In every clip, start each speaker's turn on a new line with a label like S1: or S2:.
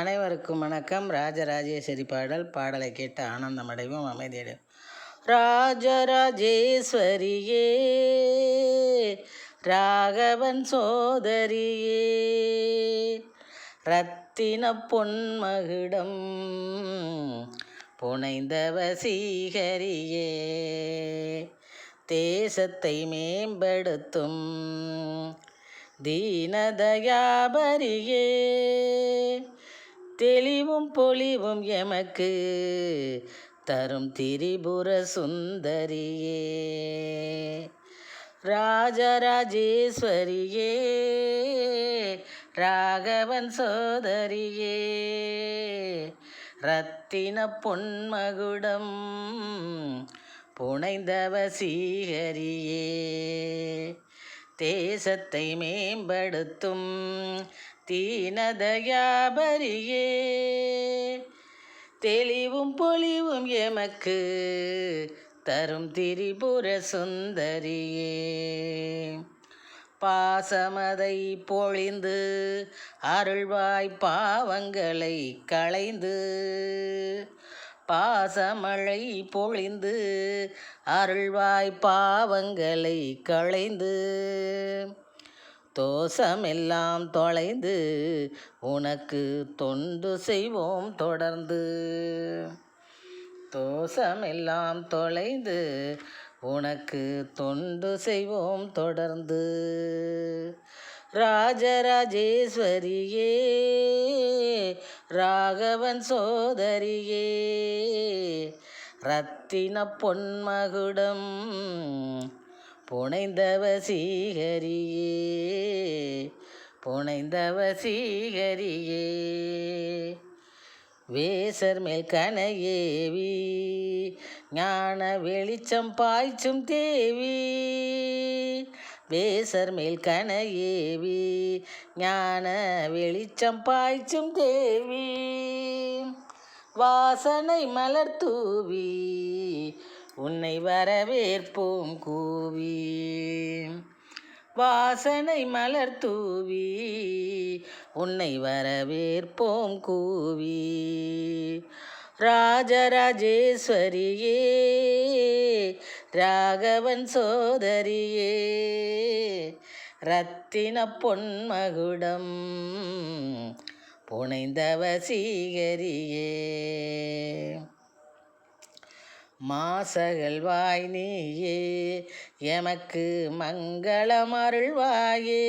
S1: அனைவருக்கும் வணக்கம். ராஜராஜேஸ்வரி பாடலை கேட்டு ஆனந்தமடைவோம், அமைதியடைவோம். ராஜராஜேஸ்வரியே, ராகவன் சோதரியே, ரத்தின பொன்மகுடம் புனைந்தவ சீகரியே, தேசத்தை மேம்படுத்தும் தீனதயாபரியே, தெளிவும் பொலிவும் எமக்கு தரும் திரிபுர சுந்தரியே, ராஜராஜேஸ்வரியே, ராகவன் சோதரியே, ரத்தின பொன்மகுடம் புனைந்தவ சீகரியே, தேசத்தை மேம்படுத்தும் தீனதயாபரியே, தெளிவும் பொலிவும் எமக்கு தரும் திரிபுர சுந்தரியே, பாசமதை பொழிந்து அருள்வாய் பாவங்களை களைந்து, பாசமழை பொழிந்து அருள்வாய் பாவங்களை களைந்து, தோஷமெல்லாம் தொலைந்து உனக்கு தொண்டு செய்வோம் தொடர்ந்து, தோஷமெல்லாம் தொலைந்து உனக்கு தொண்டு செய்வோம் தொடர்ந்து, ராஜராஜேஸ்வரியே, ராகவன் சோதரியே, ரத்தின பொன்மகுடம் புனைந்தவ சீகரியே, புனைந்தவ சீகரியே, வேசர் மேல் கனையேவி ஞான வெளிச்சம் பாய்ச்சும் தேவி, வேசர் மேல் கனையேவி ஞான வெளிச்சம் பாய்ச்சும் தேவி, வாசனை மலர் தூவி உன்னை வரவேற்போம் கூவி, வாசனை மலர் தூவி உன்னை வரவேற்போம் கூவி, ராஜராஜேஸ்வரியே, ராகவன் சோதரியே, ரத்தின பொன்மகுடம் புனைந்தவ சீகரியே, மாசகல் வாய் நீயே எமக்கு மங்களம் அருள்வாயே,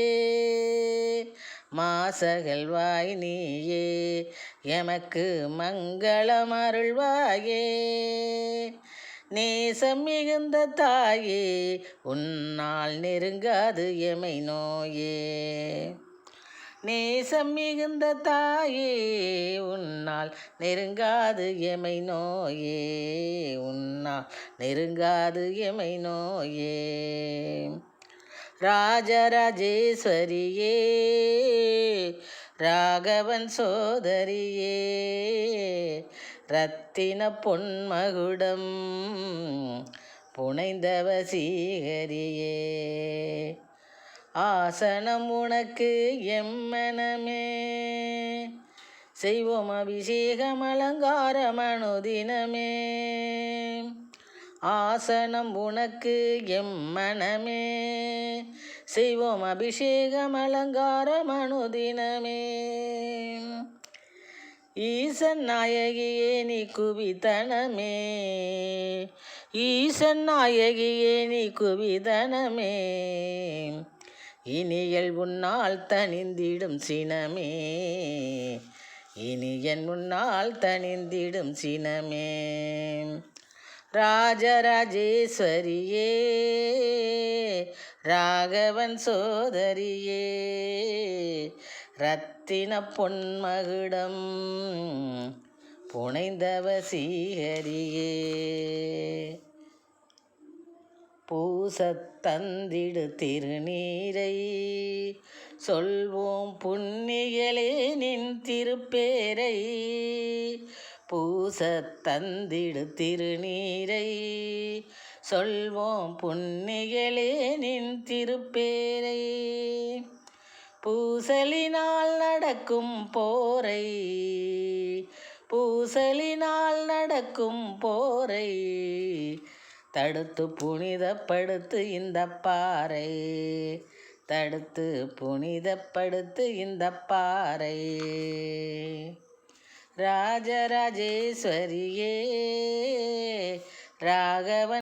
S1: மாசகல் வாய் நீயே எமக்கு மங்களம் அருள்வாயே, நேசம் மிகுந்த தாயே உன்னால் நெருங்காது எமை நோயே, நேசம் மிகுந்த தாயே உன்னால் நெருங்காது எமை நோயே, உன்னால் நெருங்காது எமை நோயே, ராஜராஜேஸ்வரியே, ராகவன் சோதரியே, ரத்தின பொன்மகுடம் புனைந்தவ சீகரியே, ஆசனம் உனக்கு எம்மனமே செய்வோம் அபிஷேகம் அலங்காரம் அனுதினமே, ஆசனம் உனக்கு எம்மனமே செய்வோம் அபிஷேகம் அலங்காரம் அனுதினமே, ஈசன் நாயகியே நீ குவிதனமே, ஈசன் நாயகியே நீ குவிதனமே, இனியல் உன்னால் தனிந்திடும் சினமே, இனியன் உன்னால் தனிந்திடும் சினமே, ராஜராஜேஸ்வரியே, ராகவன் சோதரியே, ரத்தின பொன்மகுடம் புனைந்தவ சீகரியே, பூசத் தந்திடு திருநீரை சொல்வோம் புண்ணியலே நின் திருப்பேரை, பூசத் தந்திடு திருநீரை சொல்வோம் புண்ணியலே நின் திருப்பேரை, பூசலினால் நடக்கும் போரை பூசலினால் நடக்கும் போரை தடுத்து புனிதப்படுத்து இந்த பாறை, தடுத்து புனிதப்படுத்து இந்த பாறை. ராஜராஜேஸ்வரியே ராகவன்